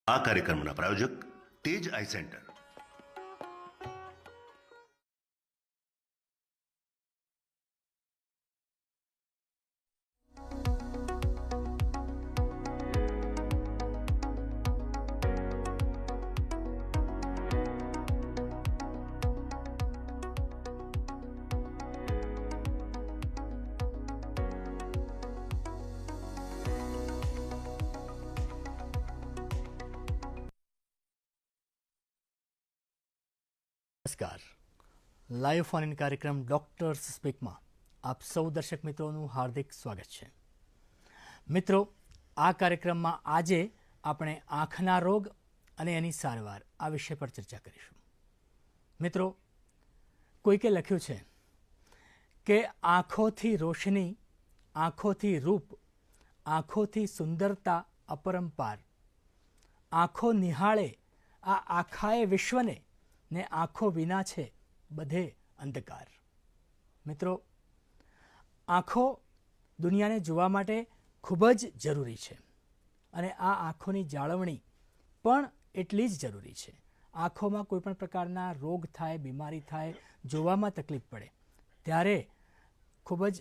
આ કાર્યક્રમના પ્રાયોજક તેજ આઈ સેન્ટર. નમસ્કાર. લાઈવ ફોન ઇન કાર્યક્રમ ડોક્ટર્સ સ્પીકમાં આપ સૌ દર્શક મિત્રોનું હાર્દિક સ્વાગત છે. મિત્રો, આ કાર્યક્રમમાં આજે આપણે આંખના રોગ અને એની સારવાર આ વિષય પર ચર્ચા કરીશું. મિત્રો, કોઈકે લખ્યું છે કે આંખોથી રોશની, આંખોથી રૂપ, આંખોથી સુંદરતા અપરંપાર, આંખો નિહાળે આ આખાએ વિશ્વને ને આંખો વિના છે બધે અંધકાર. મિત્રો, આંખો દુનિયાને જોવા માટે ખૂબ જ જરૂરી છે અને આ આંખોની જાળવણી પણ એટલી જ જરૂરી છે. આંખોમાં કોઈ પણ પ્રકારના રોગ થાય, બીમારી થાય, જોવામાં તકલીફ પડે ત્યારે ખૂબ જ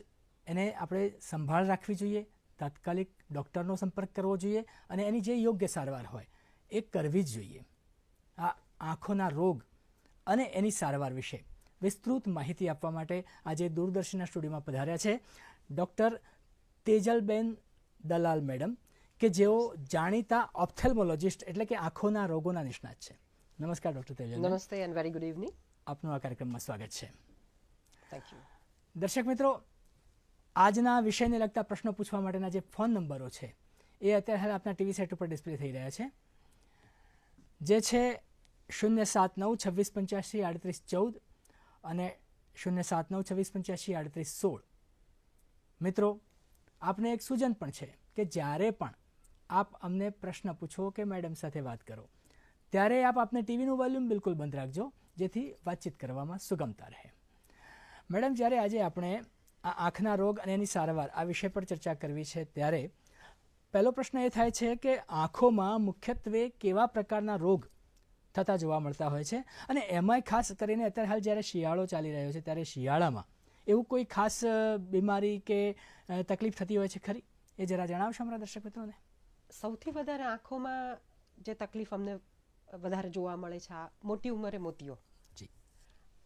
એને આપણે સંભાળ રાખવી જોઈએ, તાત્કાલિક ડૉક્ટરનો સંપર્ક કરવો જોઈએ અને એની જે યોગ્ય સારવાર હોય એ કરવી જ જોઈએ. આ આંખોના રોગ અને એની સારવાર વિશે વિસ્તૃત માહિતી આપવા માટે આજે દૂરદર્શનના સ્ટુડિયોમાં પધાર્યા છે ડૉક્ટર તેજલબેન દલાલ મેડમ, કે જેઓ જાણીતા ઓપ્થેલ્મોલોજિસ્ટ એટલે કે આંખોના રોગોના નિષ્ણાત છે. નમસ્કાર ડૉક્ટર તેજલ. નમસ્તે એન્ડ વેરી ગુડ ઇવનિંગ. આપનું આ કાર્યક્રમમાં સ્વાગત છે. Thank you. દર્શક મિત્રો, આજના વિષયને લગતા પ્રશ્નો પૂછવા માટેના જે ફોન નંબરો છે એ અત્યારે હાલ આપના ટીવી સેટ ઉપર ડિસ્પ્લે થઈ રહ્યા છે, જે છે 079-2685-3814 અને 079-2685-3816. મિત્રો, આપને એક સૂચન પણ છે કે જ્યારે પણ આપ અમને પ્રશ્ન પૂછો કે મેડમ સાથે વાત કરો ત્યારે આપને ટીવીનું વોલ્યુમ બિલકુલ બંધ રાખજો, જેથી વાતચીત કરવામાં સુગમતા રહે. મેડમ, જ્યારે આજે આપણે આ આંખના રોગ અને એની સારવાર આ વિષય પર ચર્ચા કરવી છે ત્યારે પહેલો પ્રશ્ન એ થાય છે કે આંખોમાં મુખ્યત્વે કેવા પ્રકારના રોગ થતા જોવા મળતા હોય છે અને એમાંય ખાસ કરીને અત્યારે હાલ જ્યારે શિયાળો ચાલી રહ્યો છે ત્યારે શિયાળામાં એવું કોઈ ખાસ બીમારી કે તકલીફ થતી હોય છે ખરી? એ જરા જણાવશો અમારા દર્શક મિત્રોને. સૌથી વધારે આંખોમાં જે તકલીફ અમને વધારે જોવા મળે છે આ મોટી ઉંમરે મોતીઓ. જી.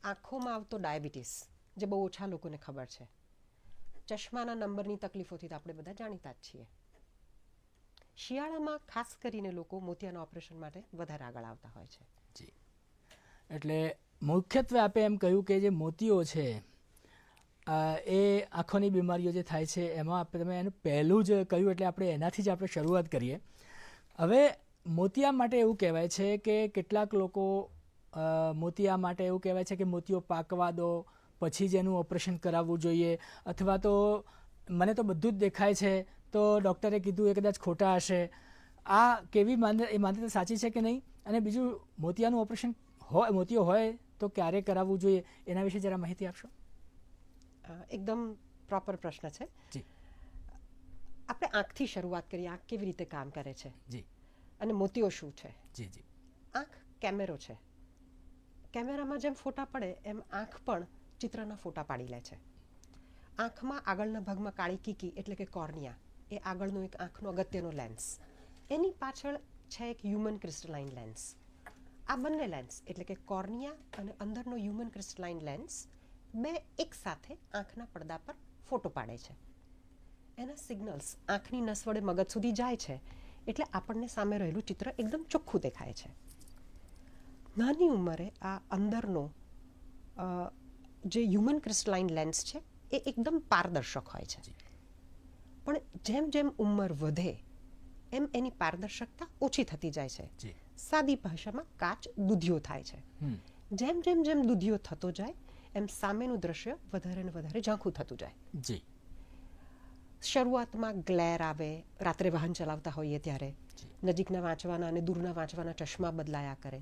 આંખોમાં આવતો ડાયાબિટીસ જે બહુ ઓછા લોકોને ખબર છે. ચશ્માના નંબરની તકલીફોથી તો આપણે બધા જાણીતા જ છીએ. શિયાળામાં ખાસ કરીને લોકો મોતિયાના ઓપરેશન માટે વધારે આગળ આવતા હોય છે. જી. એટલે મુખ્યત્વે આપે એમ કહ્યું કે જે મોતીઓ છે એ આંખોની બીમારીઓ જે થાય છે એમાં તમે એનું પહેલું જ કહ્યું એટલે આપણે એનાથી જ આપણે શરૂઆત કરીએ. હવે મોતિયા માટે એવું કહેવાય છે કે કેટલાક લોકો મોતિયા માટે એવું કહેવાય છે કે મોતીઓ પાકવા દો પછી જ એનું ઓપરેશન કરાવવું જોઈએ, અથવા તો મને તો બધું જ દેખાય છે તો ડૉક્ટરે કીધું એ કદાચ ખોટા હશે. આ કેવી માન્યતા સાચી છે કે નહીં? અને બીજું, મોતિયાનું ઓપરેશન મોતિયો હોય તો ક્યારે કરાવવું જોઈએ એના વિશે જરા માહિતી આપશો. એકદમ પ્રોપર પ્રશ્ન છે. જી. આપણે આંખથી શરૂઆત કરીએ. આંખ કેવી રીતે કામ કરે છે જી અને મોતિયો શું છે? જી જી. આંખ કેમેરો છે. કેમેરામાં જેમ ફોટા પડે એમ આંખ પણ ચિત્રના ફોટા પાડી લે છે. આંખમાં આગળના ભાગમાં કાળી કીકી એટલે કે કોર્નિયા એ આગળનો એક આંખનો અગત્યનો લેન્સ. એની પાછળ છે એક હ્યુમન ક્રિસ્ટલાઇન લેન્સ. આ બંને લેન્સ એટલે કે કોર્નિયા અને અંદરનો હ્યુમન ક્રિસ્ટલાઇન લેન્સ બે એક સાથે આંખના પડદા પર ફોટો પાડે છે. એના સિગ્નલ્સ આંખની નસ વડે મગજ સુધી જાય છે એટલે આપણને સામે રહેલું ચિત્ર એકદમ ચોખ્ખું દેખાય છે. નાની ઉંમરે આ અંદરનો જે હ્યુમન ક્રિસ્ટલાઇન લેન્સ છે એ એકદમ પારદર્શક હોય છે. પણ જેમ જેમ ઉંમર વધે એમ એની પારદર્શકતા ઓછી થતી જાય છે. સાદી ભાષામાં કાચ દૂધિયો થાય છે. જેમ જેમ જેમ દૂધિયો થતો જાય એમ સામેનું દ્રશ્ય વધારે ને વધારે ઝાંખું થતું જાય. જી. શરૂઆતમાં ગ્લેર આવે, રાત્રે વાહન ચલાવતા હોઈએ ત્યારે નજીકના વાંચવાના અને દૂરના વાંચવાના ચશ્મા બદલાયા કરે.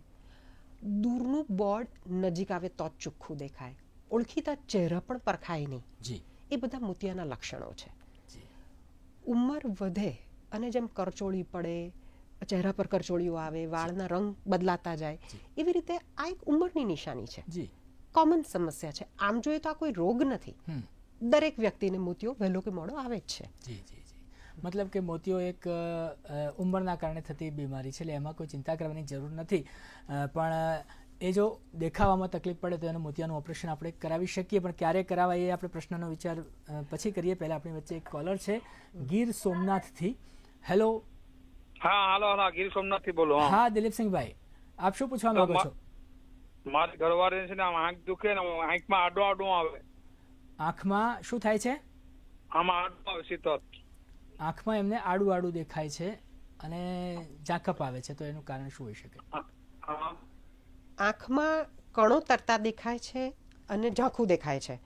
દૂરનું બોર્ડ નજીક આવે તો જ ચોખ્ખું દેખાય. ઓળખીતા ચહેરા પણ પરખાય નહીં. એ બધા મોતિયાના લક્ષણો છે. ઉંમર વધે અને જેમ કરચોળી પડે, ચહેરા પર કરચોળીઓ આવે, વાળના રંગ બદલાતા જાય, એવી રીતે આ એક ઉંમરની નિશાની છે, જી કોમન સમસ્યા છે. આમ જોઈએ તો આ કોઈ રોગ નથી. દરેક વ્યક્તિને મોતિયો વહેલો કે મોડો આવે જ છે. જી જી જી મતલબ કે મોતિયો એક ઉંમરના કારણે થતી બીમારી છે, એટલે એમાં કોઈ ચિંતા કરવાની જરૂર નથી. પણ એ જો દેખાવામાં તકલીફ પડે તો એનું મોતિયાનું ઓપરેશન આપણે કરાવી શકીએ, પણ ક્યારે કરાવાય એ આપણે પ્રશ્નનો વિચાર પછી કરીએ. પહેલાં આપણી વચ્ચે એક કોલર છે ગીર સોમનાથથી. હેલો. હા હાલો હાલો, ગીર સોમનાથ થી બોલો. હા દિલીપસિંહભાઈ, આપ શું પૂછવા માંગો છો? મારી ઘરવાળી છે ને આંખ દુખે ને આંખમાં આડો આડો આવે. આંખમાં શું થાય છે? આમાં આડો આવે સીધો. આંખમાં એમને આડું આડું દેખાય છે અને ઝાંખપ આવે છે, તો એનું કારણ શું હોઈ શકે? આંખમાં કણો તરતા દેખાય છે અને ઝાંખું દેખાય છે.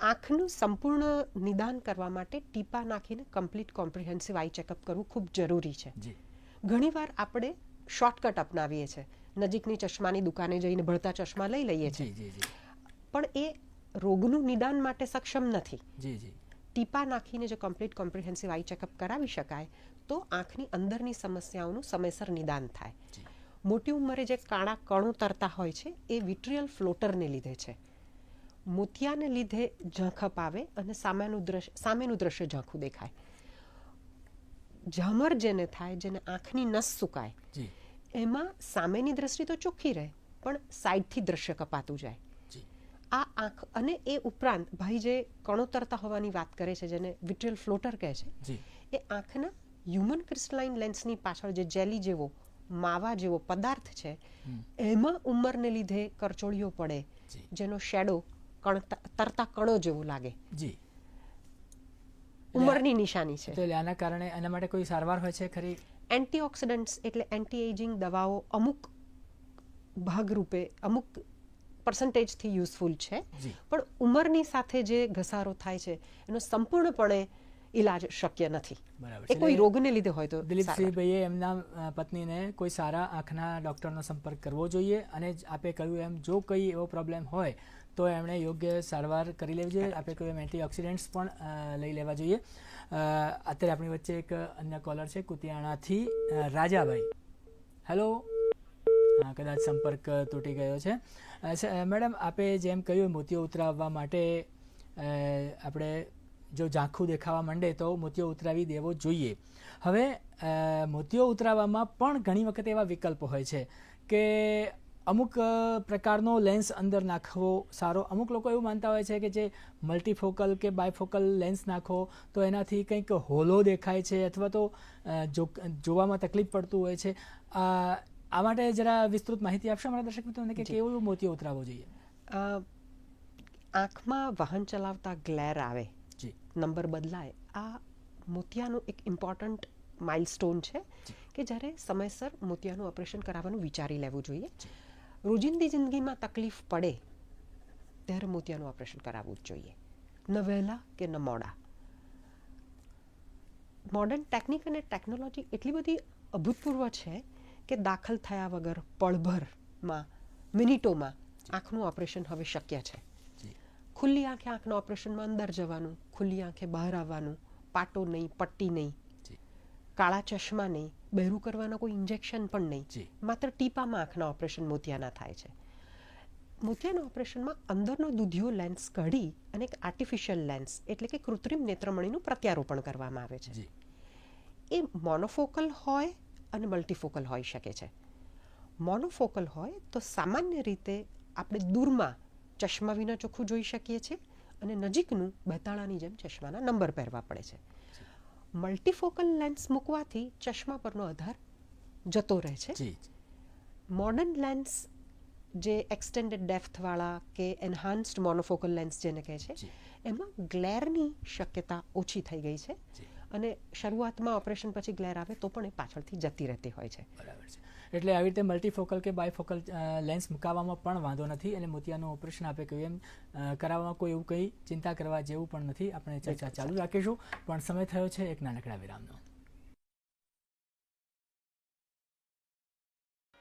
આંખનું સંપૂર્ણ નિદાન કરવા માટે ટીપા નાખીને કમ્પ્લીટ કોમ્પ્રિહેન્સિવ આઈ ચેકઅપ કરવું ખૂબ જરૂરી છે. ઘણીવાર આપણે શોર્ટકટ અપનાવીએ છીએ, નજીકની ચશ્માની દુકાને જઈને ભળતા ચશ્મા લઈ લઈએ છીએ, પણ એ રોગનું નિદાન માટે સક્ષમ નથી. ટીપા નાખીને જો કમ્પ્લીટ કોમ્પ્રિહેન્સિવ આઈ ચેકઅપ કરાવી શકાય તો આંખની અંદરની સમસ્યાઓનું સમયસર નિદાન થાય. મોટી ઉંમરે જે કાળા કણો તરતા હોય છે એ વિટ્રિયલ ફ્લોટરને લીધે છે. મોતિયાને લીધે ઝાંખપ આવે અને સામેનું દ્રશ્ય ઝાંખું દેખાય. ઝામર જેને થાય, જેને આંખની નસ સુકાય, એમાં સામેની દ્રષ્ટિ તો ચોખ્ખી રહે પણ સાઈડથી દ્રશ્ય કપાતું જાય. આ આંખ અને એ ઉપરાંત ભાઈ જે કણો તરતા હોવાની વાત કરે છે, જેને વિટ્રિયલ ફ્લોટર કહે છે, એ આંખના હ્યુમન ક્રિસ્ટલાઇન લેન્સની પાછળ જે જેલી જેવો માવા જેવો પદાર્થ છે એમાં ઉંમરને લીધે કરચોળીઓ પડે, જેનો શેડો તરતા કણો જેવો લાગે. ઉંમરની નિશાની છે. તો આના કારણે એના માટે કોઈ સારવાર હોય છે ખરી? એન્ટીઓક્સિડન્ટ્સ એટલે એન્ટી એજિંગ દવાઓ અમુક ભાગરૂપે અમુક પર્સન્ટેજથી યુઝફુલ છે, પણ ઉંમરની સાથે જે ઘસારો થાય છે એનો સંપૂર્ણપણે ઇલાજ શક્ય નથી. એ કોઈ રોગને લીધે હોય તો. દિલીપસિંહભાઈએ એમના પત્નીને કોઈ સારા આંખના ડૉક્ટરનો સંપર્ક કરવો જોઈએ, અને આપે કહ્યું એમ જો કોઈ એવો પ્રોબ્લેમ હોય તો એમણે યોગ્ય સારવાર કરી લેવી જોઈએ. આપણે કહ્યું એમ એન્ટીઓક્સિડન્ટ્સ પણ લઈ લેવા જોઈએ. અત્યારે આપણી વચ્ચે એક અન્ય કોલર છે કુતિયાણાથી, રાજાભાઈ. હેલો. કદાચ સંપર્ક તૂટી ગયો છે. મેડમ, આપે જેમ કહ્યું મોતિયો ઉતરાવવા માટે આપણે જો ઝાંખું દેખાવા માંડે તો મોતિયો ઉતરાવી દેવો જોઈએ. હવે મોતિયો ઉતરાવવામાં પણ ઘણી વખત એવા વિકલ્પો હોય છે કે અમુક પ્રકારનો લેન્સ અંદર નાખવો સારો. અમુક લોકો એવું માનતા હોય છે કે જે મલ્ટીફોકલ કે બાયફોકલ લેન્સ નાખો તો એનાથી કંઈક હોલો દેખાય છે અથવા તો જોવામાં તકલીફ પડતું હોય છે. આ માટે જરા વિસ્તૃત માહિતી આપશો અમારા દર્શક મિત્રોને કે કેવો મોતિયો ઉતરાવવો જોઈએ? આંખમાં વાહન ચલાવતા ગ્લેર આવે, નંબર બદલાય, આ મોતિયાનું એક ઇમ્પોર્ટન્ટ માઇલસ્ટોન છે કે જ્યારે સમયસર મોતિયાનું ઓપરેશન કરાવવાનું વિચારી લેવું જોઈએ. રોજિંદી જિંદગીમાં તકલીફ પડે ત્યારે મોતિયાનું ઓપરેશન કરાવવું જ જોઈએ, ન વહેલા કે ન મોડા. મોડર્ન ટેકનિક અને ટેકનોલોજી એટલી બધી અભૂતપૂર્વ છે કે દાખલ થયા વગર પળભરમાં મિનિટોમાં આંખનું ઓપરેશન હવે શક્ય છે. ખુલ્લી આંખે આંખના ઓપરેશનમાં અંદર જવાનું, ખુલ્લી આંખે બહાર આવવાનું, પાટો નહીં, પટ્ટી નહીં, કાળા ચશ્મા નહીં, બહેરું કરવાના કોઈ ઇન્જેક્શન પણ નહીં, માત્ર ટીપામાં આંખના ઓપરેશન મોતિયાના થાય છે. મોતિયાના ઓપરેશનમાં અંદરનો દૂધિયો લેન્સ કાઢી અને એક આર્ટિફિશિયલ લેન્સ એટલે કે કૃત્રિમ નેત્રમણીનું પ્રત્યારોપણ કરવામાં આવે છે. એ મોનોફોકલ હોય અને મલ્ટીફોકલ હોઈ શકે છે. મોનોફોકલ હોય તો સામાન્ય રીતે આપણે દૂરમાં ચશ્મા વિના ચોખ્ખું જોઈ શકીએ છીએ અને નજીકનું બેતાળાની જેમ ચશ્માના નંબર પહેરવા પડે છે. મલ્ટીફોકલ લેન્સ મૂકવાથી ચશ્મા પરનો આધાર જતો રહે છે. મોડર્ન લેન્સ જે એક્સટેન્ડેડ ડેપ્થવાળા કે એન્હાન્સ્ડ મોનોફોકલ લેન્સ જેને કહે છે, એમાં ગ્લેરની શક્યતા ઓછી થઈ ગઈ છે અને શરૂઆતમાં ઓપરેશન પછી ગ્લેર આવે તો પણ એ પાછળથી જતી રહેતી હોય છે. બરાબર છે. એટલે આવી રીતે મલ્ટીફોકલ કે બાયફોકલ લેન્સ મુકાવવામાં પણ વાંધો નથી અને મોતિયાનું ઓપરેશન આપે કહ્યું એમ કરાવવામાં કોઈ એવું કંઈ ચિંતા કરવા જેવું પણ નથી. આપણે ચર્ચા ચાલુ રાખીશું, પણ સમય થયો છે એક નાનકડા વિરામનો.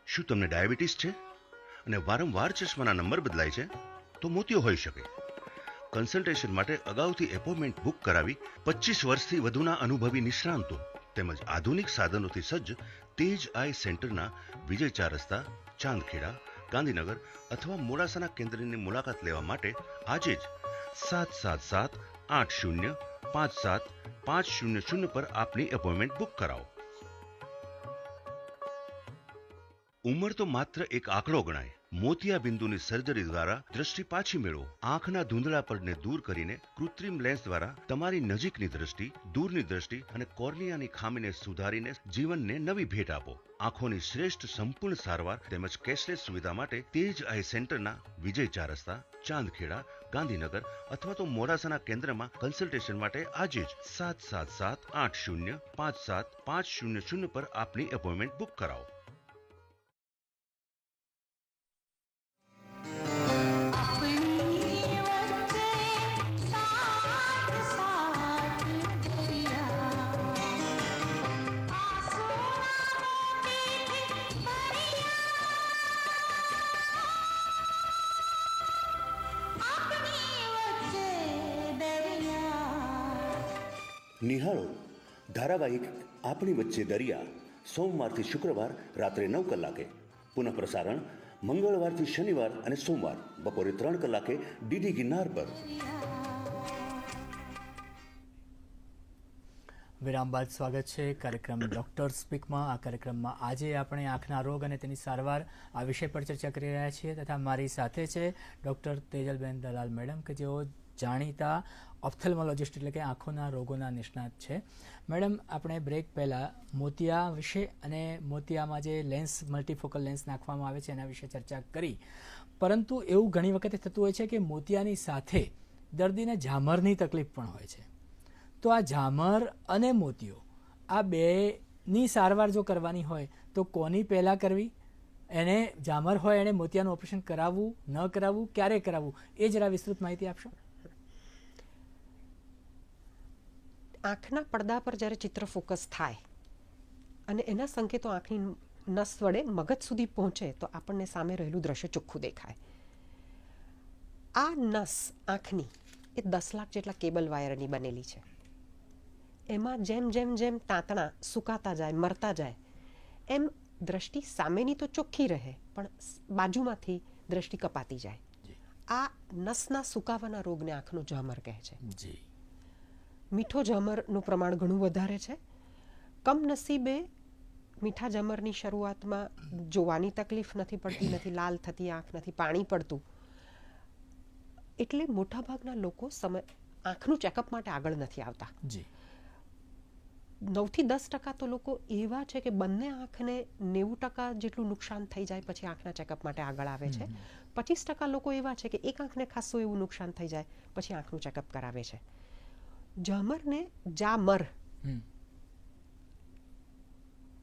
શું તમને ડાયાબિટીસ છે અને વારંવાર ચશ્માના નંબર બદલાય છે? તો મોતિયો હોઈ શકે. કન્સલ્ટેશન માટે અગાઉથી એપોઇન્ટમેન્ટ બુક કરાવી 25 વર્ષથી વધુના અનુભવી નિષ્ણાંતો તેમજ આધુનિક સાધનોથી સજ્જ તેજ આઈ સેન્ટરના વિજય 4 રસ્તા, ચાંદખેડા, ગાંધીનગર અથવા મોડાસાના કેન્દ્રની મુલાકાત લેવા માટે આજે જ 777-80-57-500 પર આપની એપોઇન્ટમેન્ટ બુક કરાવો. ઉંમર તો માત્ર એક આંકડો ગણાય. મોતિયા બિંદુની સર્જરી દ્વારા દ્રષ્ટિ પાછી મેળવો. આંખના ધૂંધળાપણને દૂર કરીને કૃત્રિમ લેન્સ દ્વારા તમારી નજીકની દ્રષ્ટિ, દૂરની દ્રષ્ટિ અને કોર્નિયાની ખામીને સુધારીને જીવનને નવી ભેટ આપો. આંખોની શ્રેષ્ઠ સંપૂર્ણ સારવાર તેમજ કેશલેસ સુવિધા માટે તેજ આઈ સેન્ટરના વિજય 4 રસ્તા, ચાંદખેડા, ગાંધીનગર અથવા તો મોડાસાના કેન્દ્રમાં કન્સલ્ટેશન માટે આજે જ 777-80-57-500 પર આપની એપોઇન્ટમેન્ટ બુક કરાવો. નિહાળો ધારાવાહિક આપણી વચ્ચે દરિયા સોમવારથી શુક્રવાર રાત્રે 9 કલાકે. પુનઃ પ્રસારણ મંગળવારથી શનિવાર અને સોમવાર બપોરે 3 કલાકે ડીડી ગિરનાર પર. વિરામ બાદ સ્વાગત છે કાર્યક્રમ ડૉક્ટર સ્પીકમાં. આ કાર્યક્રમમાં આજે આપણે આંખના રોગ અને તેની સારવાર આ વિષય પર ચર્ચા કરી રહ્યા છીએ તથા મારી સાથે છે ડૉક્ટર તેજલબેન દલાલ મેડમ કે જેઓ જાણીતા ઓપ્થેલ્મોલોજિસ્ટ એટલે કે આંખોના રોગોના નિષ્ણાત છે. મેડમ, આપણે બ્રેક પહેલાં મોતિયા વિશે અને મોતિયામાં જે લેન્સ મલ્ટીફોકલ લેન્સ નાખવામાં આવે છે એના વિશે ચર્ચા કરી, પરંતુ એવું ઘણી વખતે થતું હોય છે કે મોતિયાની સાથે દર્દીને ઝામરની તકલીફ પણ હોય છે. તો આ ઝામર અને મોતિયો આ બેની સારવાર જો કરવાની હોય તો કોની પહેલાં કરવી? એને ઝામર હોય એને મોતિયાનું ઓપરેશન કરાવવું, ન કરાવવું, ક્યારે કરાવવું, એ જરા વિસ્તૃત માહિતી આપશો. આંખના પડદા પર જ્યારે ચિત્ર ફોકસ થાય અને એના સંકેતો આંખની નસ વડે મગજ સુધી પહોંચે તો આપણને સામે રહેલું દ્રશ્ય ચોખ્ખું દેખાય. આ નસ આંખની એ 10 લાખ જેટલા કેબલ વાયરની બનેલી છે. એમાં જેમ જેમ જેમ તાંતણા સુકાતા જાય, મરતા જાય, એમ દ્રષ્ટિ સામેની તો ચોખ્ખી રહે પણ બાજુમાંથી દ્રષ્ટિ કપાતી જાય. આ નસના સુકાવાના રોગને આંખનું ઝામર કહે છે. મીઠો ઝામરનું પ્રમાણ ઘણું વધારે છે. કમનસીબે મીઠા ઝામરની શરૂઆતમાં જોવાની તકલીફ નથી પડતી, નથી લાલ થતી આંખ, નથી પાણી પડતું. એટલે મોટાભાગના લોકો આંખનું ચેકઅપ માટે આગળ નથી આવતા. 9 થી 10% તો લોકો એવા છે કે બંને આંખને 90% જેટલું નુકસાન થઈ જાય પછી આંખના ચેકઅપ માટે આગળ આવે છે. 25% લોકો એવા છે કે એક આંખને ખાસું એવું નુકસાન થઈ જાય પછી આંખનું ચેકઅપ કરાવે છે. ઝામરને જામર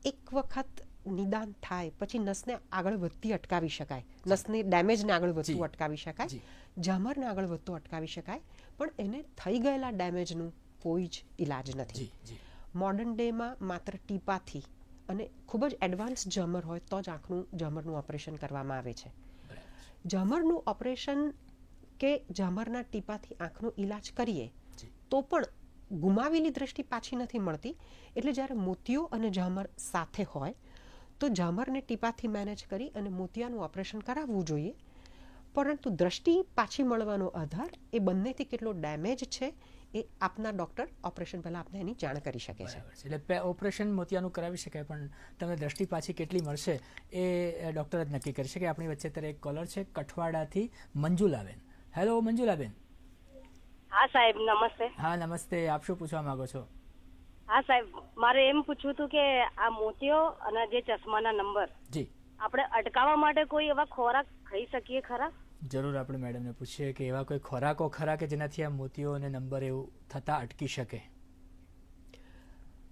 એક વખત નિદાન થાય પછી નસને આગળ વધતી અટકાવી શકાય, નસને ડેમેજને આગળ વધતું અટકાવી શકાય, ઝામરને આગળ વધતું અટકાવી શકાય, પણ એને થઈ ગયેલા ડેમેજનું કોઈ જ ઇલાજ નથી. મોડર્ન ડેમાં માત્ર ટીપાથી અને ખૂબ જ એડવાન્સ ઝામર હોય તો જ આંખનું ઝામરનું ઓપરેશન કરવામાં આવે છે. ઝામરનું ઓપરેશન કે ઝામરના ટીપાથી આંખનો ઇલાજ કરીએ તો પણ ગુમાવેલી દ્રષ્ટિ પાછી નથી મળતી. એટલે જ્યારે મોતિયો અને ઝામર સાથે હોય તો ઝામરને ટીપાથી મેનેજ કરી અને મોતિયાનું ઓપરેશન કરાવવું જોઈએ. પરંતુ દ્રષ્ટિ પાછી મળવાનો આધાર એ બંનેથી કેટલો ડેમેજ છે એ આપના ડૉક્ટર ઓપરેશન પહેલાં આપને એની જાણ કરી શકે છે. એટલે ઓપરેશન મોતિયાનું કરાવી શકાય પણ તમને દ્રષ્ટિ પાછી કેટલી મળશે એ ડૉક્ટર જ નક્કી કરી શકે. આપણી વચ્ચે અત્યારે એક કોલર છે કઠવાડાથી, મંજુલાબેન. હેલો મંજુલાબેન. હા સાહેબ, નમસ્તે. હા નમસ્તે. આપ શું પૂછવા માંગો છો? હા સાહેબ, મારે એમ પૂછવું હતું કે આ મોતિયો અને જે ચશ્માના નંબર આપણે અટકાવવા માટે કોઈ એવા ખોરાક ખાઈ શકીએ ખરા? જરૂર, આપણે મેડમને પૂછીએ કે એવા કોઈ ખોરાકો ખરા કે જેનાથી આ મોતિયો અને નંબર એવું થતા અટકી શકે.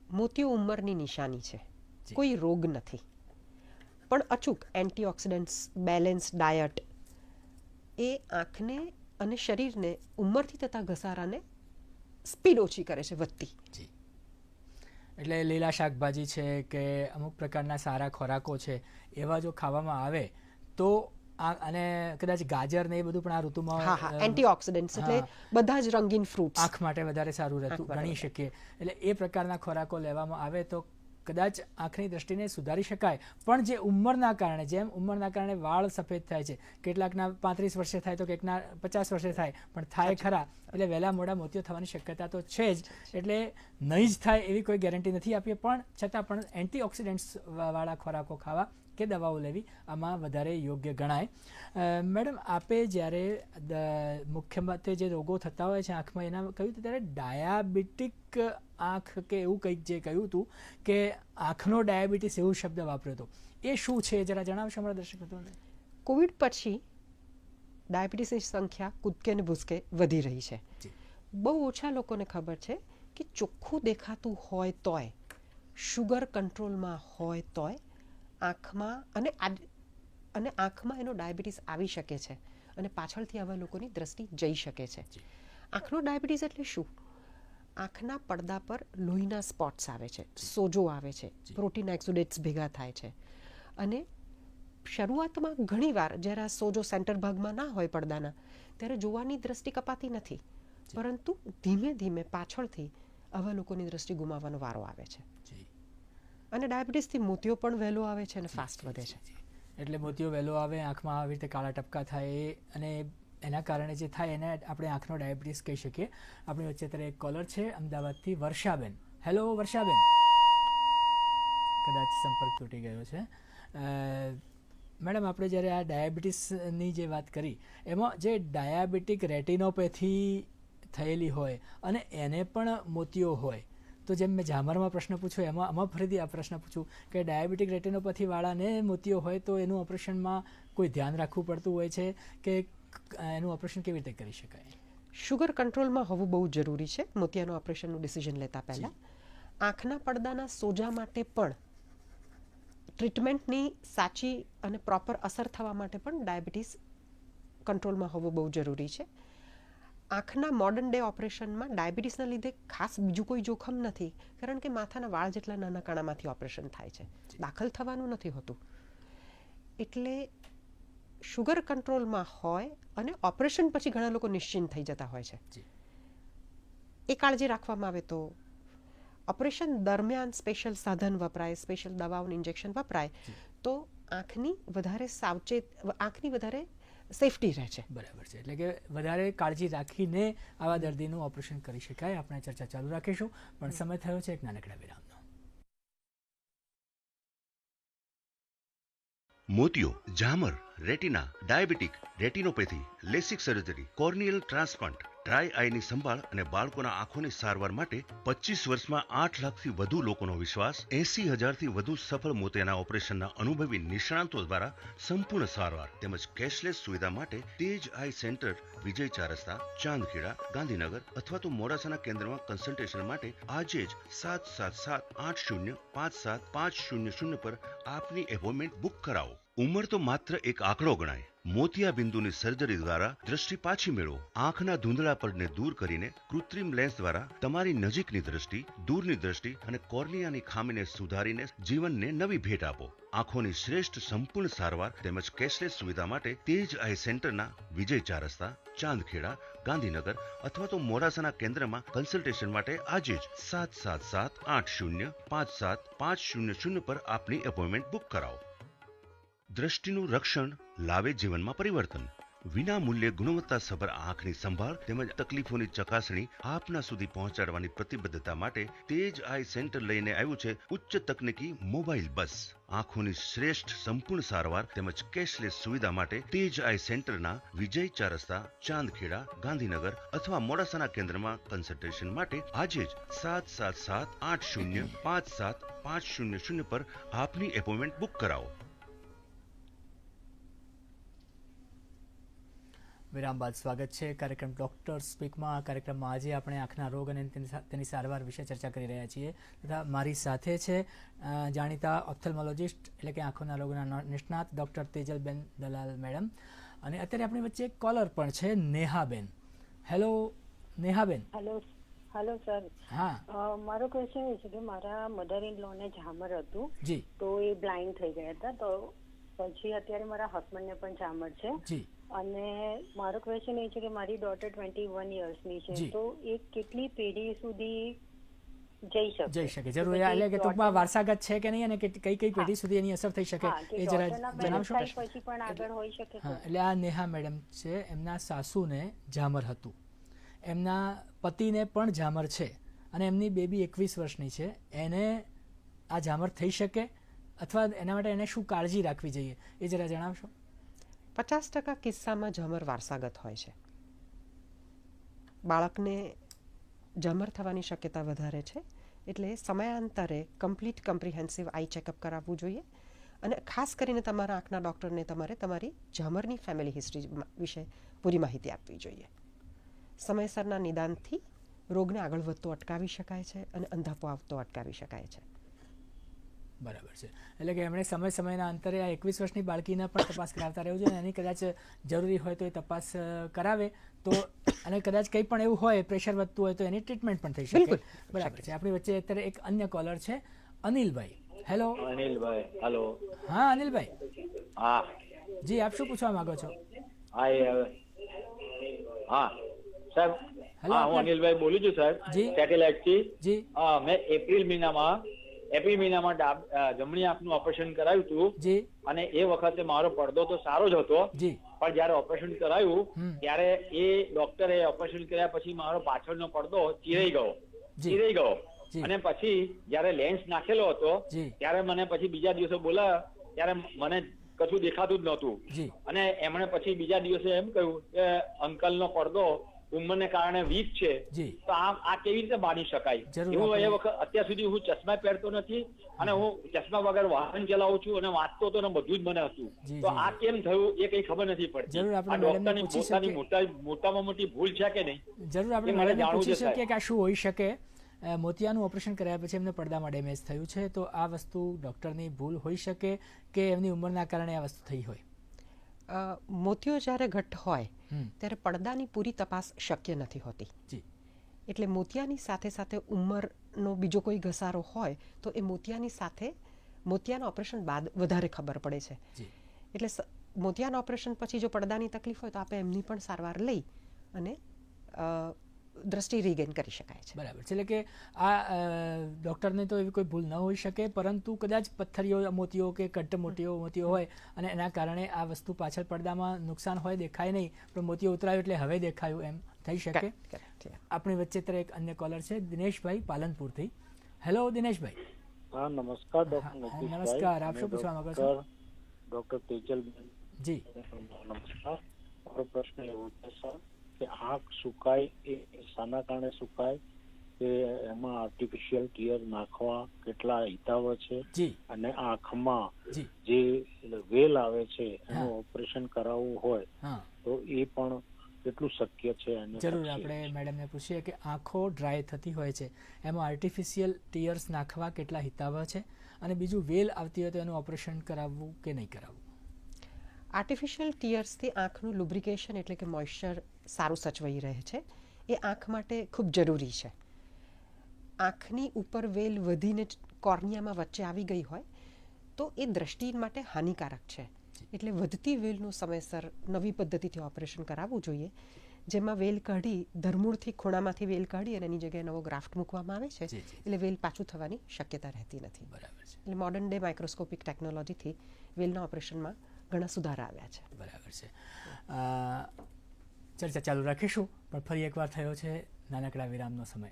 મોતિયો ઉંમરની નિશાની છે, કોઈ રોગ નથી. પણ અચૂક એન્ટીઓક્સિડન્ટ્સ, બેલેન્સ ડાયટ એ આંખને અને શરીરને ઉંમરથી થતા ઘસારાને સ્પીડ ઓછી કરે છે, વધતી. એટલે લીલા શાકભાજી છે કે અમુક પ્રકારના સારા ખોરાકો છે એવા જો ખાવામાં આવે તો અને કદાચ ગાજર ને એ બધું પણ આ ઋતુમાં હા એન્ટીઓક્સિડન્ટ્સ એટલે બધા જ રંગીન ફ્રૂટ્સ આંખ માટે વધારે સારું રહેતું ગણી શકીએ. એટલે એ પ્રકારના ખોરાકો લેવામાં આવે તો કદાચ આંખની દ્રષ્ટિને સુધારી શકાય. પણ જે ઉંમરના કારણે વાળ સફેદ થાય છે, કેટલાકના 35 વર્ષે થાય તો કેટલાકના 50 વર્ષે થાય, પણ થાય ખરા. એટલે વહેલા મોડા મોતિયો થવાની શક્યતા તો છે જ. એટલે નહીં જ થાય એવી કોઈ ગેરંટી નથી આપીએ, પણ છતાં પણ એન્ટીઓક્સિડન્ટ્સ વાળા ખોરાકો ખાવા કે દવાઓ લેવી આમાં વધારે યોગ્ય ગણાય. મેડમ, આપે જ્યારે મુખ્યત્વે જે રોગો થતા હોય છે આંખમાં એના કહ્યું હતું ત્યારે ડાયાબિટીક આંખ કે એવું કંઈક જે કહ્યું હતું કે આંખનો ડાયાબિટીસ એવો શબ્દ વાપર્યો હતો, એ શું છે જરા જણાવશો અમારા દર્શક મિત્રોને? કોવિડ પછી ડાયાબિટીસની સંખ્યા કૂદકે ને ભૂસકે વધી રહી છે. બહુ ઓછા લોકોને ખબર છે કે ચોખ્ખું દેખાતું હોય તોય, શુગર કંટ્રોલમાં હોય તોય આંખમાં અને આંખમાં એનો ડાયાબિટીસ આવી શકે છે અને પાછળથી આવા લોકોની દ્રષ્ટિ જઈ શકે છે. આંખનો ડાયાબિટીસ એટલે શું? આંખના પડદા પર લોહીના સ્પોટ્સ આવે છે, સોજો આવે છે, પ્રોટીન એક્ઝુડેટ્સ ભેગા થાય છે. અને શરૂઆતમાં ઘણીવાર જ્યારે આ સોજો સેન્ટર ભાગમાં ના હોય પડદાના, ત્યારે જોવાની દ્રષ્ટિ કપાતી નથી, પરંતુ ધીમે ધીમે પાછળથી આવા લોકોની દ્રષ્ટિ ગુમાવવાનો વારો આવે છે. અને ડાયાબિટીસથી મોતિયો પણ વહેલો આવે છે અને ફાસ્ટ વધે છે. એટલે મોતિયો વહેલો આવે, આંખમાં આવી રીતે કાળા ટપકા થાય, અને એના કારણે જે થાય એને આપણે આંખનો ડાયાબિટીસ કહી શકીએ. આપણી વચ્ચે અત્યારે એક કોલર છે અમદાવાદથી, વર્ષાબેન. હેલો વર્ષાબેન. કદાચ સંપર્ક તૂટી ગયો છે. મેડમ, આપણે જ્યારે આ ડાયાબિટીસની જે વાત કરી એમાં જે ડાયાબિટીક રેટિનોપેથી થયેલી હોય અને એને પણ મોતિયો હોય, તો જેમ મેં ઝામરમાં પ્રશ્ન પૂછ્યો આમાં ફરીથી આ પ્રશ્ન પૂછું કે ડાયાબિટીક રેટિનોપેથી વાળાને મોતિયો હોય તો એનું ઓપરેશનમાં કોઈ ધ્યાન રાખવું પડતું હોય છે કે એનું ઓપરેશન કેવી રીતે કરી શકાય? શુગર કંટ્રોલમાં હોવું બહુ જરૂરી છે મોતિયાનું ઓપરેશનનું ડિસિઝન લેતા પહેલાં. આંખના પડદાના સોજા માટે પણ ટ્રીટમેન્ટની સાચી અને પ્રોપર અસર થવા માટે પણ ડાયાબિટીસ કંટ્રોલમાં હોવું બહુ જરૂરી છે. આંખના મોડર્ન ડે ઓપરેશનમાં ડાયાબિટીસના લીધે ખાસ બીજું કોઈ જોખમ નથી, કારણ કે માથાના વાળ જેટલા નાના કાણામાંથી ઓપરેશન થાય છે, દાખલ થવાનું નથી હોતું. એટલે શુગર કંટ્રોલમાં હોય અને ઓપરેશન પછી ઘણા લોકો નિશ્ચિંત થઈ જતા હોય છે. એ કાળજી રાખવામાં આવે તો ઓપરેશન દરમિયાન સ્પેશિયલ સાધન વપરાય, સ્પેશિયલ દવાઓનું ઇન્જેક્શન વપરાય તો આંખની વધારે સેફટી રહે છે. બરાબર છે. એટલે કે વધારે કાળજી રાખીને આવા દર્દીનું ઓપરેશન કરી શકાય. આપણે ચર્ચા ચાલુ રાખીશું, પણ સમય થયો છે એક નાનકડા વિરામનો. મોતિયો, ઝામર, retina, diabetic retinopathy, lasik surgery, corneal transplant, dry આઈની સંભાળ અને બાળકોના આંખોની સારવાર માટે 25 વર્ષમાં 8 લાખથી વધુ લોકોનો વિશ્વાસ, 80,000થી વધુ સફળ મોતિયાના ઓપરેશનના અનુભવી નિષ્ણાતો દ્વારા સંપૂર્ણ સારવાર તેમજ કેશલેસ સુવિધા માટે તેજ આઈ સેન્ટર, વિજય 4 રસ્તા, ચાંદખેડા, ગાંધીનગર અથવા તો મોડાસાના કેન્દ્રમાં કન્સલ્ટેશન માટે આજે જ 777-80-57-500 પર આપની એપોઇન્ટમેન્ટ બુક કરાવો. ઉંમર તો માત્ર એક આંકડો ગણાય. મોતિયા બિંદુની સર્જરી દ્વારા દ્રષ્ટિ પાછી મેળવો. આંખના ધૂંધળા પડને દૂર કરીને કૃત્રિમ લેન્સ દ્વારા તમારી નજીકની દ્રષ્ટિ, દૂરની દ્રષ્ટિ અને કોર્નિયાની ખામીને સુધારીને જીવનને નવી ભેટ આપો. આંખોની શ્રેષ્ઠ સંપૂર્ણ સારવાર તેમજ કેશલેસ સુવિધા માટે તેજ આઈ સેન્ટરના વિજય 4 રસ્તા, ચાંદખેડા, ગાંધીનગર અથવા તો મોડાસાના કેન્દ્રમાં કન્સલ્ટેશન માટે આજે જ 777-80-57-500 પર આપની એપોઇન્ટમેન્ટ બુક કરાવો. દ્રષ્ટિનું રક્ષણ લાવે જીવનમાં પરિવર્તન. વિના મૂલ્યે ગુણવત્તાસભર આંખની સંભાળ તેમજ તકલીફોની ચકાસણી આપના સુધી પહોંચાડવાની પ્રતિબદ્ધતા માટે તેજ આઈ સેન્ટર લઈને આવ્યું છે ઉચ્ચ તકનીકી મોબાઈલ બસ. આંખોની શ્રેષ્ઠ સંપૂર્ણ સારવાર તેમજ કેશલેસ સુવિધા માટે તેજ આઈ સેન્ટરના વિજય 4 રસ્તા, ચાંદખેડા, ગાંધીનગર અથવા મોડાસાના કેન્દ્રમાં કન્સલ્ટેશન માટે આજે જ 777-80-57-500 પર આપની એપોઇન્ટમેન્ટ બુક કરાવો. વિરામ બાદ સ્વાગત છે કાર્યક્રમ ડોક્ટર સ્પીકમાં. આ કાર્યક્રમમાં આજે આપણે આંખના રોગ અને તેની સારવાર વિશે ચર્ચા કરી રહ્યા છીએ તથા મારી સાથે છે જાણીતા ઓપ્થેલ્મોલોજિસ્ટ એટલે કે આંખોના રોગના નિષ્ણાત ડૉક્ટર તેજલબેન દલાલ મેડમ, અને અત્યારે આપણી વચ્ચે એક કોલર પણ છે Nehaben. Hello Nehaben. Hello sir. હા, મારો ક્વેશ્ચન એ છે કે મારા મધર ઇન લો ને ઝામર હતું જી, તો એ બ્લાઇન્ડ થઈ ગયા હતા, તો પછી અત્યારે મારા હસબન્ડને પણ ઝામર છે જી અને મારો ક્વેશ્ચન એ છે કે મારી ડોટર 21 યર્સની છે, જી. તો એ કેટલી પેઢી સુધી જઈ જઈ શકે? શકે જરૂર એટલે કે ટૂંકમાં વારસાગત છે કે નહીં અને કઈ કઈ પેઢી સુધી એની અસર થઈ શકે હા, કે એ જરા daughter ના જણાવશો? marriage થાય પછી પણ આગળ હોઈ શકે હા, છે? એટલે આ નેહા મેડમ છે, એમના સાસુને ઝામર હતું, એમના પતિને પણ ઝામર છે અને એમની બેબી 21 વર્ષની છે, એને આ ઝામર થઈ શકે અથવા એના માટે એને શું કાળજી રાખવી જોઈએ એ જરા જણાવશો? 50% કિસ્સામાં ઝમર વારસાગત હોય છે. બાળકને ઝમર થવાની શક્યતા વધારે છે, એટલે સમયાંતરે કમ્પ્લીટ કમ્પ્રિહેન્સિવ આઈ ચેકઅપ કરાવવું જોઈએ અને ખાસ કરીને તમારા આંખના ડૉક્ટરને તમારે તમારી ઝમરની ફેમિલી હિસ્ટ્રી વિશે પૂરી માહિતી આપવી જોઈએ. સમયસરના નિદાનથી રોગને આગળ વધતો અટકાવી શકાય છે અને અંધાપો આવતો અટકાવી શકાય છે. બરાબર છે, એટલે કે એમણે સમયના અંતરે આ 21 વર્ષની બાળકીને પણ તપાસ કરાવતા રહેવું જોઈએ અને એની કદાચ જરૂરી હોય તો એ તપાસ કરાવે તો, અને કદાચ કંઈ પણ એવું હોય પ્રેશર વધતું હોય તો એની ટ્રીટમેન્ટ પણ થઈ શકે. બરાબર છે. આપણી વચ્ચે અત્યારે એક અન્ય કોલર છે, અનિલભાઈ. હેલો અનિલભાઈ. હેલો. હા અનિલભાઈ. હા જી, આપ શું પૂછવા માંગો છો? હા સાહેબ. હેલો, હા, હું અનિલભાઈ બોલું છું સાહેબ, જી. સેટેલાઇટ થી. જી. મેં એપ્રિલ મહિનામાં જમણી આંખનું ઓપરેશન કરાવ્યું હતું જી અને એ વખતે મારો પડદો તો સારો જ હતો, જી પણ જયારે ઓપરેશન કરાયું ત્યારે એ ડોક્ટરે ઓપરેશન કર્યા પછી મારો પાછળનો પડદો ચીરાઈ ગયો અને પછી જયારે લેન્સ નાખેલો હતો ત્યારે મને પછી બીજા દિવસે બોલાવ્યો ત્યારે મને કશું દેખાતું જ નહોતું અને એમણે પછી બીજા દિવસે એમ કહ્યું કે અંકલનો પડદો ઉંમરને કારણે વીક છે, તો આ કેવી રીતે માની શકાય? એવું એ વખત અત્યાર સુધી હું ચશ્મા પહેરતો નથી અને હું ચશ્મા વગર વાહન ચલાવું છું અને વાંચતો હતો ને બધું જ મને હતું, તો આ કેમ થયું એ કઈ ખબર નથી પડતી. આ ડોક્ટરની પોતાની મોટામાં મોટી ભૂલ છે કે નહીં? જરૂર આપણે મેડમને પૂછી શકીએ કે આ શું હોઈ શકે. મોતિયાનું ઓપરેશન કર્યા પછી એમને પડદામાં ડેમેજ થયું છે, તો આ વસ્તુ ડોક્ટરની ભૂલ હોઈ શકે કે એમની ઉંમરના કારણે આ વસ્તુ થઈ હોય? મોતિયો જ્યારે ઘટ્ટ હોય ત્યારે પડદાની પૂરી તપાસ શક્ય નથી હોતી, એટલે મોતિયાની સાથે સાથે ઉંમરનો બીજો કોઈ ઘસારો હોય તો એ મોતિયાની સાથે મોતિયાના ઓપરેશન બાદ વધારે ખબર પડે છે. એટલે મોતિયાના ઓપરેશન પછી જો પડદાની તકલીફ હોય તો આપણે એમની પણ સારવાર લઈ અને દ્રષ્ટિ રીગેન કરી શકાય છે. બરાબર છે, એટલે કે આ ડૉક્ટરને તો એવી કોઈ ભૂલ ન હોઈ શકે, પરંતુ કદાચ પથ્થરીઓ મોતીઓ કે કટ્ટ મોતીઓ હોય અને એના કારણે આ વસ્તુ પાછળ પડદામાં નુકસાન હોય, દેખાય નહીં પણ મોતીઓ ઉતરાયો એટલે હવે દેખાયું, એમ થઈ શકે. આપણી વચ્ચે ત્યારે એક અન્ય કોલર છે, દિનેશભાઈ પાલનપુરથી. હેલો દિનેશભાઈ. હા નમસ્કાર ડોક્ટર. નમસ્કાર, આપ શું પૂછવા માંગો છો? ડોક્ટર તેજલ. જી નમસ્કાર. મારો પ્રશ્ન એવો છે સર કે આંખ સુકાય એ શાના કારણે સુકાય, કે એમાં આર્ટિફિશિયલ ટીયર નાખવા કેટલા હિતાવ છે અને આંખમાં જે વેલ આવે છે એનું ઓપરેશન કરાવવું હોય તો એ પણ કેટલું શક્ય છે? જરૂર આપણે મેડમને પૂછીએ કે આંખો ડ્રાય થતી હોય છે એમાં આર્ટિફિશિયલ ટીયર્સ નાખવા કેટલા હિતાવ છે, અને બીજું વેલ આવતી હોય તો એનું ઓપરેશન કરાવવું કે નહીં કરાવવું? આર્ટિફિશિયલ ટીયર્સથી આંખનું લુબ્રિકેશન એટલે કે મોઇશ્ચર સારું સચવાઈ રહે છે, એ આંખ માટે ખૂબ જરૂરી છે. આંખની ઉપર વેલ વધીને કોર્નિયામાં વચ્ચે આવી ગઈ હોય તો એ દ્રષ્ટિ માટે હાનિકારક છે, એટલે વધતી વેલનું સમયસર નવી પદ્ધતિથી ઓપરેશન કરાવવું જોઈએ, જેમાં વેલ કાઢી ધરમૂળથી ખૂણામાંથી વેલ કાઢી અને એની જગ્યાએ નવો ગ્રાફ્ટ મૂકવામાં આવે છે, એટલે વેલ પાછું થવાની શક્યતા રહેતી નથી. બરાબર છે, એટલે મોડર્ન ડે માઇક્રોસ્કોપિક ટેકનોલોજીથી વેલના ઓપરેશનમાં ઘણા સુધારા આવ્યા છે. બરાબર છે. ચર્ચા ચાલુ રાખીશું, પણ ફરી એકવાર થયો છે નાનકડા વિરામનો સમય.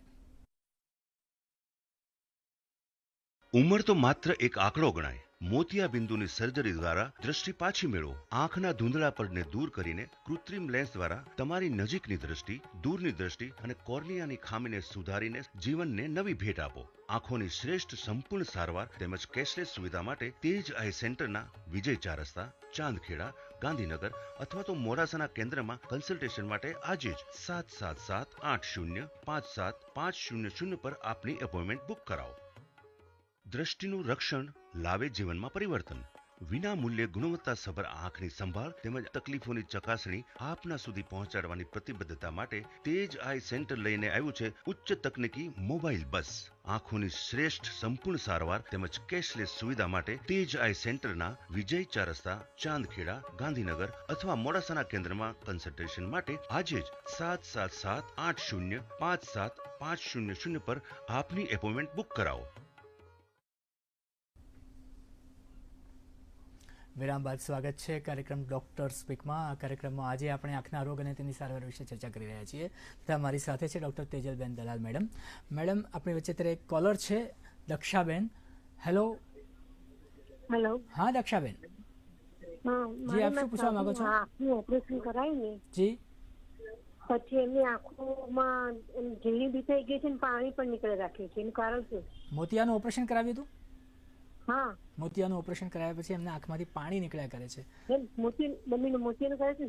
ઉંમર તો માત્ર એક આંકડો ગણાય. મોતિયા બિંદુની સર્જરી દ્વારા દ્રષ્ટિ પાછી મેળવો. આંખના ધૂંધળાપણને દૂર કરીને કૃત્રિમ લેન્સ દ્વારા તમારી નજીકની દ્રષ્ટિ, દૂરની દ્રષ્ટિ અને કોર્નિયાની ખામીને સુધારીને જીવનને નવી ભેટ આપો. આંખોની શ્રેષ્ઠ સંપૂર્ણ સારવાર તેમજ કેશલેસ સુવિધા માટે તેજ આઈ સેન્ટરના વિજય 4 રસ્તા, ચાંદખેડા, ગાંધીનગર અથવા તો મોડાસાના કેન્દ્રમાં કન્સલ્ટેશન માટે આજે જ 777-80-57-500 પર આપની એપોઇન્ટમેન્ટ બુક કરાવો. દ્રષ્ટિનું રક્ષણ લાવે જીવનમાં પરિવર્તન. વિના મૂલ્યે ગુણવત્તાસભર આંખની સંભાળ તેમજ તકલીફોની ચકાસણી આપના સુધી પહોંચાડવાની પ્રતિબદ્ધતા માટે તેજ આઈ સેન્ટર લઈને આવ્યું છે ઉચ્ચ તકનીકી મોબાઈલ બસ. આંખોની શ્રેષ્ઠ સંપૂર્ણ સારવાર તેમજ કેશલેસ સુવિધા માટે તેજ આઈ સેન્ટરના વિજય 4 રસ્તા, ચાંદખેડા, ગાંધીનગર અથવા મોડાસાના કેન્દ્રમાં કન્સલ્ટેશન માટે આજે જ 777-80-57-500 પર આપની એપોઇન્ટમેન્ટ બુક કરાવો. વિરામ બાદ સ્વાગત છે કાર્યક્રમ ડોક્ટર સ્પીકમાં. આ કાર્યક્રમમાં આજે આપણે આંખના રોગ અને તેની સારવાર વિશે ચર્ચા કરી રહ્યા છીએ. તથા મારી સાથે છે ડૉક્ટર તેજલબેન દલાલ મેડમ. મેડમ, આપણી વચ્ચે અત્યારે એક કોલર છે, દક્ષાબેન. હેલો. હેલો. હા દક્ષાબેન. જી, આપ શું પૂછવા માંગો છો? આંખનું ઓપરેશન કરાયું ને, જી, પછી એમની આંખોમાં ઝીણી બી થઈ ગઈ છે ને પાણી પણ નીકળે રાખે છે. એનું કારણ શું? મોતિયાનું ઓપરેશન કરાવ્યું હતું? હા, મોતિયાનું ઓપરેશન કરાવ્યા પછી એમના આંખમાંથી પાણી નીકળ્યા કરે છે. મોતિયાનું કરે છે.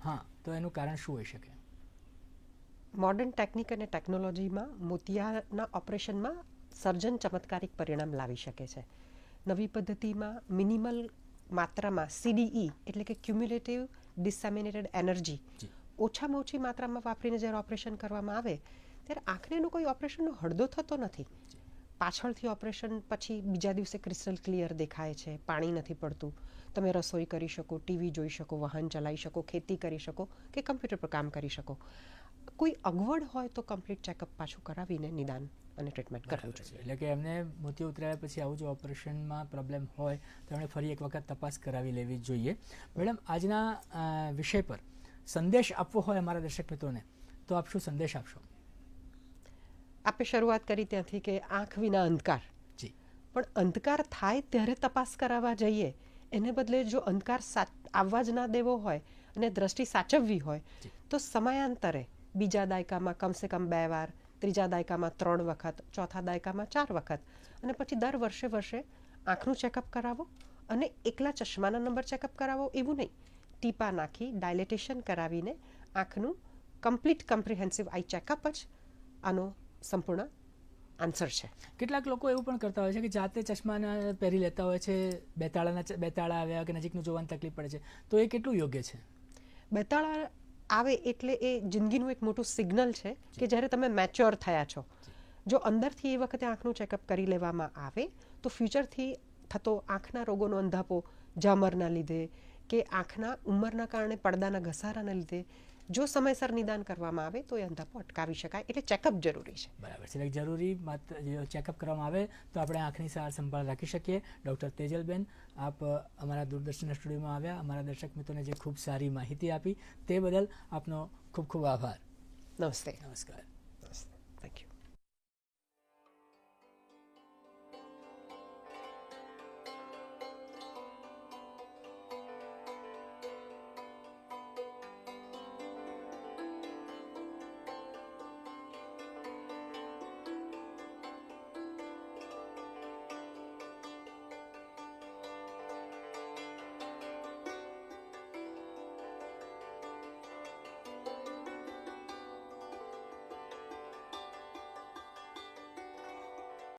હા, તો એનું કારણ શું હોઈ શકે? મોડર્ન ટેકનિક અને ટેકનોલોજીમાં મોતિયાના ઓપરેશનમાં સર્જન ચમત્કારિક પરિણામ લાવી શકે છે. નવી પદ્ધતિમાં મિનિમલ માત્રામાં CDE એટલે કે ક્યુમ્યુલેટિવ ડિસેમિનેટેડ એનર્જી ઓછામાં ઓછી માત્રામાં વાપરીને જ્યારે ઓપરેશન કરવામાં આવે ત્યારે આંખને એનો કોઈ ઓપરેશનનો હળદો થતો નથી. પાછળથી ઓપરેશન પછી બીજા દિવસે ક્રિસ્ટલ ક્લિયર દેખાય છે, પાણી નથી પડતું, તમે રસોઈ કરી શકો, ટીવી જોઈ શકો, વાહન ચલાવી શકો, ખેતી કરી શકો કે કમ્પ્યુટર પર કામ કરી શકો. કોઈ અગવડ હોય તો કમ્પ્લીટ ચેકઅપ પાછું કરાવીને નિદાન અને ટ્રીટમેન્ટ કરવું જોઈએ. એટલે કે એમને મોતિયો ઉતરાયા પછી આવું જો ઓપરેશનમાં પ્રોબ્લેમ હોય તો એમણે ફરી એક વખત તપાસ કરાવી લેવી જોઈએ. મેડમ, આજના વિષય પર સંદેશ આપવો હોય અમારા દર્શક મિત્રોને તો આપ શું સંદેશ આપશો? આપણે શરૂઆત કરી ત્યાંથી કે આંખ વિના અંધકાર. જી. પણ અંધકાર થાય ત્યારે તપાસ કરાવવા જઈએ, એને બદલે જો અંધકાર આવવા જ ના દેવો હોય અને દ્રષ્ટિ સાચવવી હોય તો સમયાંતરે બીજા દાયકામાં કમસે કમ 2 વાર, ત્રીજા દાયકામાં 3 વખત, ચોથા દાયકામાં 4 વખત અને પછી દર વર્ષે આંખનું ચેકઅપ કરાવો. અને એકલા ચશ્માના નંબર ચેકઅપ કરાવો એવું નહીં, ટીપા નાખી ડાયલેટેશન કરાવીને આંખનું કમ્પ્લીટ કોમ્પ્રિહેન્સિવ આઈ ચેકઅપ જ આનો સંપૂર્ણ આન્સર છે. કેટલાક લોકો એવું પણ કરતા હોય છે કે જાતે ચશ્માના પહેરી લેતા હોય છે, બેતાળા આવ્યા કે નજીકનું જોવાની તકલીફ પડે છે, તો એ કેટલું યોગ્ય છે? બેતાળા આવે એટલે એ જિંદગીનું એક મોટું સિગ્નલ છે કે જ્યારે તમે મેચ્યોર થયા છો. જો અંદરથી એ વખતે આંખનું ચેકઅપ કરી લેવામાં આવે તો ફ્યુચરથી થતો આંખના રોગોનો અંધાપો ઝામરના લીધે કે આંખના ઉંમરના કારણે પડદાના ઘસારાના લીધે જો સમયસર નિદાન કરવામાં આવે તો એ અંધાપો અટકાવી શકાય. એટલે ચેકઅપ જરૂરી છે. બરાબર છે. જરૂરી માત્ર ચેકઅપ કરવામાં આવે તો આપણે આંખની સાર સંભાળ રાખી શકીએ. ડૉક્ટર તેજલબેન, આપ અમારા દૂરદર્શનના સ્ટુડિયોમાં આવ્યા, અમારા દર્શક મિત્રોને જે ખૂબ સારી માહિતી આપી તે બદલ આપનો ખૂબ ખૂબ આભાર. નમસ્તે. નમસ્કાર.